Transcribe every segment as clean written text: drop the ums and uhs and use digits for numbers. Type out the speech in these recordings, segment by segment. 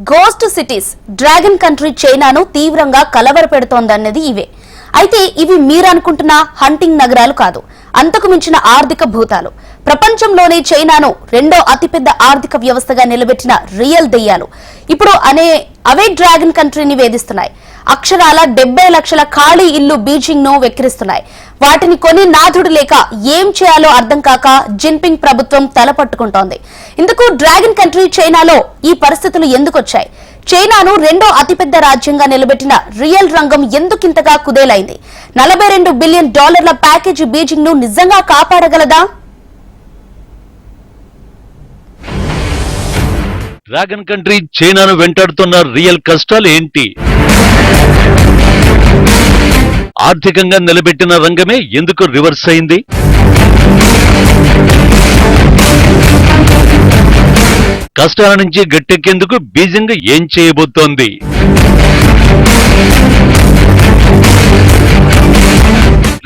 Ghost cities dragon country చైనాను తీవ్రంగా కలవరపెడుతోందన్నది ఇవే. అయితే ఇవి మీరనుకుంటున్న హంటింగ్ నగరాలు కాదు, అంతకు మించిన ఆర్థిక భూతాలు. ప్రపంచంలోనే చైనాను రెండో అతిపెద్ద ఆర్థిక వ్యవస్థగా నిలబెట్టిన రియల్ దెయ్యాలు ఇప్పుడు అవే డ్రాగన్ కంట్రీని వేధిస్తున్నాయి. అక్షరాల 70 లక్షల ఖాళీ ఇల్లు బీజింగ్ ను వెక్కిరిస్తున్నాయి. వాటిని కొని నాథుడు లేక ఏం చేయాలో అర్థం కాక జిన్పింగ్ ప్రభుత్వం తలపట్టుకుంటోంది. ఇందుకు డ్రాగన్ కంట్రీ చైనాలో ఈ పరిస్థితులు ఎందుకొచ్చాయి? చైనాను రెండో అతిపెద్ద రాజ్యంగా నిలబెట్టిన రియల్ రంగం ఎందుకింతగా కుదేలైంది? $42 బిలియన్ ప్యాకేజీ బీజింగ్ ను నిజంగా కాపాడగలదా? డ్రాగన్ కంట్రీ చైనాను వెంటాడుతున్న రియల్ కష్టాలు ఏంటి? ఆర్థికంగా నిలబెట్టిన రంగమే ఎందుకు రివర్స్ అయింది? కష్టాల నుంచి గట్టెక్కేందుకు బీజింగ్ ఏం చేయబోతోంది?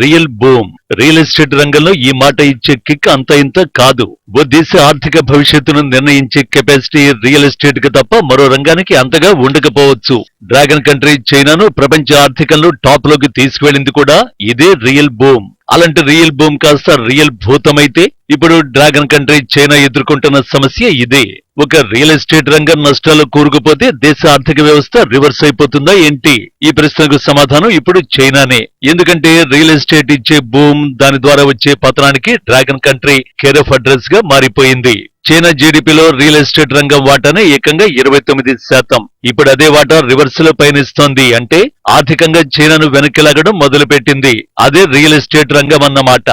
Real boom. రియల్ ఎస్టేట్ రంగంలో ఈ మాట ఇచ్చే కిక్ అంత ఇంత కాదు. ఓ దేశ ఆర్థిక భవిష్యత్తును నిర్ణయించే కెపాసిటీ రియల్ ఎస్టేట్ కి తప్ప మరో రంగానికి అంతగా ఉండకపోవచ్చు. డ్రాగన్ కంట్రీ చైనాను ప్రపంచ ఆర్థికంలో టాప్ లోకి తీసుకువెళ్ళింది కూడా ఇదే రియల్ బూమ్. అలాంటి రియల్ బూమ్ కాస్త రియల్ భూతమైతే ఇప్పుడు డ్రాగన్ కంట్రీ చైనా ఎదుర్కొంటున్న సమస్య ఇదే. ఒక రియల్ ఎస్టేట్ రంగం నష్టాలు కూరుకుపోతే దేశ ఆర్థిక వ్యవస్థ రివర్స్ అయిపోతుందా ఏంటి? ఈ ప్రశ్నకు సమాధానం ఇప్పుడు చైనానే. ఎందుకంటే రియల్ ఎస్టేట్ ఇచ్చే బూమ్, దాని ద్వారా వచ్చే పతనానికి dragon country care of address గా మారిపోయింది. చైనా జీడీపీలో రియల్ ఎస్టేట్ రంగం వాటానే ఏకంగా 29%. ఇప్పుడు అదే వాటా రివర్స్ లో పయనిస్తోంది. అంటే ఆర్థికంగా చైనాను వెనక్కి లాగడం మొదలుపెట్టింది. అదే రియల్ ఎస్టేట్ రంగం అన్నమాట.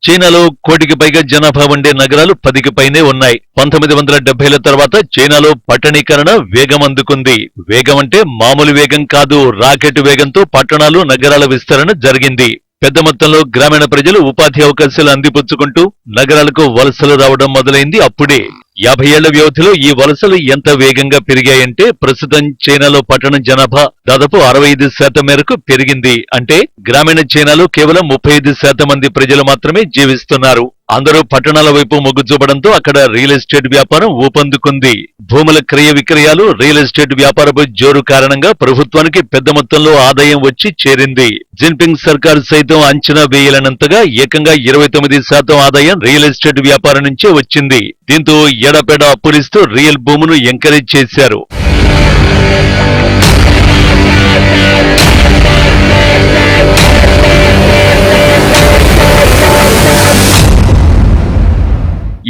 చైనాలో 1 కోటికి పైగా జనాభా ఉండే నగరాలు 10కి పైనే ఉన్నాయి. 1970ల తర్వాత చైనాలో పట్టణీకరణ వేగం అందుకుంది. వేగం అంటే మామూలు వేగం కాదు, రాకెట్ వేగంతో పట్టణాలు, నగరాల విస్తరణ జరిగింది. పెద్ద మొత్తంలో గ్రామీణ ప్రజలు ఉపాధి అవకాశాలు అందిపుచ్చుకుంటూ నగరాలకు వలసలు రావడం మొదలైంది అప్పుడే. 50 ఏళ్ల వ్యవధిలో ఈ వలసలు ఎంత వేగంగా పెరిగాయంటే ప్రస్తుతం చైనాలో పట్టణ జనాభా దాదాపు 65% మేరకు పెరిగింది. అంటే గ్రామీణ చైనాలో కేవలం 35% మంది ప్రజలు మాత్రమే జీవిస్తున్నారు. అందరూ పట్టణాల వైపు మొగ్గు చూపడంతో అక్కడ రియల్ ఎస్టేట్ వ్యాపారం ఊపందుకుంది. భూముల క్రయ విక్రయాలు, రియల్ ఎస్టేట్ వ్యాపారపు జోరు కారణంగా ప్రభుత్వానికి పెద్ద మొత్తంలో ఆదాయం వచ్చి చేరింది. జిన్పింగ్ సర్కారు సైతం అంచనా వేయలేనంతగా ఏకంగా 29% ఆదాయం రియల్ ఎస్టేట్ వ్యాపారం నుంచే వచ్చింది. దీంతో ఎడపెడ అప్పులిస్తూ రియల్ భూమును ఎంకరేజ్ చేశారు.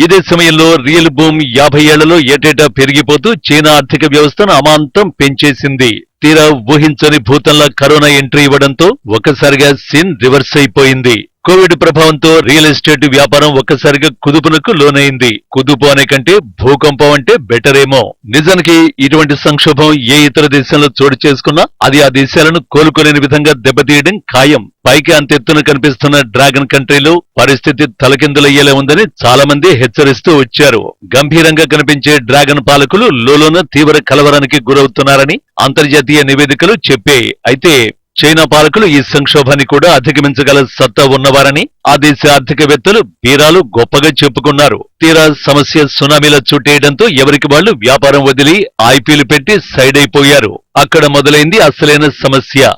ఇదే సమయంలో రియల్ భూమ్ 50 ఏళ్లలో ఏటేటా పెరిగిపోతూ చైనా ఆర్థిక వ్యవస్థను అమాంతం పెంచేసింది. తీరా ఊహించని భూతంలా కరోనా ఎంట్రీ ఇవ్వడంతో ఒక్కసారిగా సీన్ రివర్స్ అయిపోయింది. కోవిడ్ ప్రభావంతో రియల్ ఎస్టేట్ వ్యాపారం ఒక్కసారిగా కుదుపునకు లోనైంది. కుదుపు అనే కంటే భూకంపం అంటే బెటర్ ఏమో. నిజానికి ఇటువంటి సంక్షోభం ఏ ఇతర దేశంలో చోటు చేసుకున్నా అది ఆ దేశాలను కోలుకోలేని విధంగా దెబ్బతీయడం ఖాయం. పైకి అంతెత్తున కనిపిస్తున్న డ్రాగన్ కంట్రీలో పరిస్థితి తలకిందులయ్యేలా ఉందని చాలా మంది హెచ్చరిస్తూ వచ్చారు. గంభీరంగా కనిపించే డ్రాగన్ పాలకులు లోలోన తీవ్ర కలవరానికి గురవుతున్నారని అంతర్జాతీయ నివేదికలు చెప్పాయి. అయితే చైనా పాలకులు ఈ సంక్షోభాన్ని కూడా అధిగమించగల సత్తా ఉన్నవారని ఆ దేశ ఆర్థికవేత్తలు బీరాలు గొప్పగా చెప్పుకున్నారు. తీరా సమస్య సునామీలా చుట్టేయడంతో ఎవరికి వాళ్లు వ్యాపారం వదిలి ఐపీలు పెట్టి సైడ్ అయిపోయారు. అక్కడ మొదలైంది అసలైన సమస్య.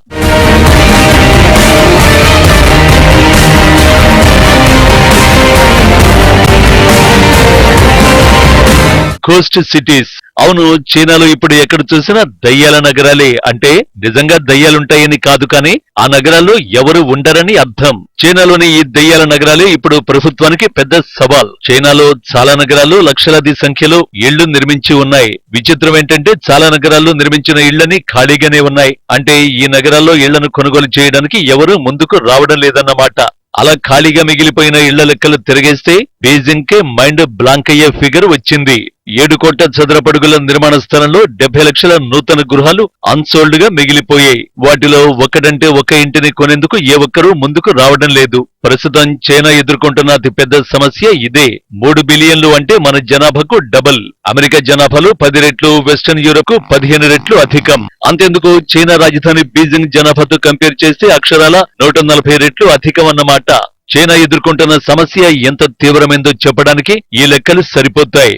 Ghost cities. అవును, చైనాలో ఇప్పుడు ఎక్కడ చూసినా దయ్యాల నగరాలే. అంటే నిజంగా దయ్యాలుంటాయని కాదు, కానీ ఆ నగరాల్లో ఎవరు ఉండరని అర్థం. చైనాలోని ఈ దయ్యాల నగరాలే ఇప్పుడు ప్రభుత్వానికి పెద్ద సవాల్. చైనాలో చాలా నగరాల్లో లక్షలాది సంఖ్యలో ఇళ్లు నిర్మించి ఉన్నాయి. విచిత్రం ఏంటంటే చాలా నగరాల్లో నిర్మించిన ఇళ్లని ఖాళీగానే ఉన్నాయి. అంటే ఈ నగరాల్లో ఇళ్లను కొనుగోలు చేయడానికి ఎవరూ ముందుకు రావడం లేదన్నమాట. అలా ఖాళీగా మిగిలిపోయిన ఇళ్ల లెక్కలు తిరిగేస్తే బీజింగ్ కే మైండ్ బ్లాంక్ అయ్యే ఫిగర్ వచ్చింది. 7 కోట్ల చదరపడుగుల నిర్మాణ స్థలంలో 70 లక్షల నూతన గృహాలు అన్సోల్డ్ గా మిగిలిపోయాయి. వాటిలో ఒకటంటే ఒక ఇంటిని కొనేందుకు ఏ ఒక్కరూ ముందుకు రావడం లేదు. ప్రస్తుతం చైనా ఎదుర్కొంటున్న అతిపెద్ద సమస్య ఇదే. 3 బిలియన్లు అంటే మన జనాభాకు డబుల్. అమెరికా జనాభాలో 10 రెట్లు, వెస్టర్న్ యూరోప్ కు 15 రెట్లు అధికం. అంతెందుకు చైనా రాజధాని బీజింగ్ జనాభాతో కంపేర్ చేస్తే అక్షరాల 140 రెట్లు అధికం అన్నమాట. చైనా ఎదుర్కొంటున్న సమస్య ఎంత తీవ్రమైందో చెప్పడానికి ఈ లెక్కలు సరిపోతాయి.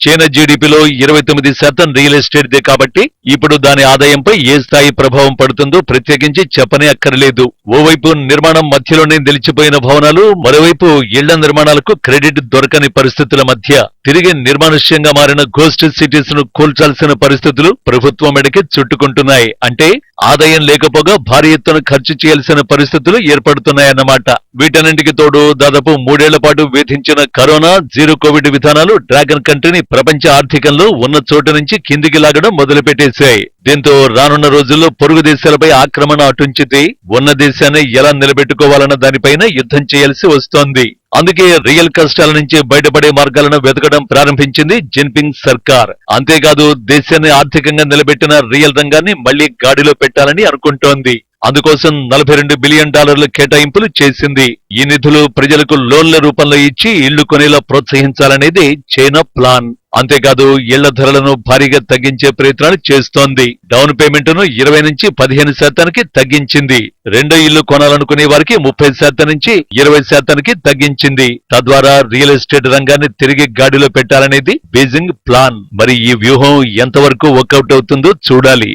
చైనా జీడీపీలో 29% రియల్ ఎస్టేట్దే కాబట్టి ఇప్పుడు దాని ఆదాయంపై ఏ స్థాయి ప్రభావం పడుతుందో ప్రత్యేకించి చెప్పనే అక్కర్లేదు. ఓవైపు నిర్మాణం మధ్యలోనే నిలిచిపోయిన భవనాలు, మరోవైపు ఇళ్ల నిర్మాణాలకు క్రెడిట్ దొరకని పరిస్థితుల మధ్య తిరిగి నిర్మానుష్యంగా మారిన గోస్ట్ సిటీస్ ను కూల్చాల్సిన పరిస్థితులు ప్రభుత్వం మెడకి చుట్టుకుంటున్నాయి. అంటే ఆదాయం లేకపోగా భారీ ఎత్తున ఖర్చు చేయాల్సిన పరిస్థితులు ఏర్పడుతున్నాయన్నమాట. వీటన్నింటికి తోడు దాదాపు 3 ఏళ్ల పాటు వేధించిన కరోనా, జీరో కోవిడ్ విధానాలు డ్రాగన్ కంట్రీని ప్రపంచ ఆర్థికంలో ఉన్న చోటు నుంచి కిందికి లాగడం మొదలుపెట్టేశాయి. దీంతో రానున్న రోజుల్లో పొరుగు దేశాలపై ఆక్రమణ అటుంచితే ఉన్న దేశాన్ని ఎలా నిలబెట్టుకోవాలన్న దానిపైన యుద్ధం చేయాల్సి వస్తోంది. అందుకే రియల్ కష్టాల నుంచి బయటపడే మార్గాలను వెతకడం ప్రారంభించింది జిన్పింగ్ సర్కార్. అంతేకాదు దేశాన్ని ఆర్థికంగా నిలబెట్టిన రియల్ రంగాన్ని మళ్లీ గాడిలో పెట్టాలని అనుకుంటోంది. అందుకోసం $42 బిలియన్ కేటాయింపులు చేసింది. ఈ నిధులు ప్రజలకు లోన్ల రూపంలో ఇచ్చి ఇళ్లు కొనేలా ప్రోత్సహించాలనేది చైనా ప్లాన్. అంతేకాదు ఇళ్ల ధరలను భారీగా తగ్గించే ప్రయత్నాలు చేస్తోంది. డౌన్ పేమెంట్ ను 20 నుంచి 15% తగ్గించింది. రెండో ఇల్లు కొనాలనుకునే వారికి 30% నుంచి 20% తగ్గించింది. తద్వారా రియల్ ఎస్టేట్ రంగాన్ని తిరిగి గాడిలో పెట్టాలనేది బీజింగ్ ప్లాన్. మరి ఈ వ్యూహం ఎంతవరకు వర్కౌట్ అవుతుందో చూడాలి.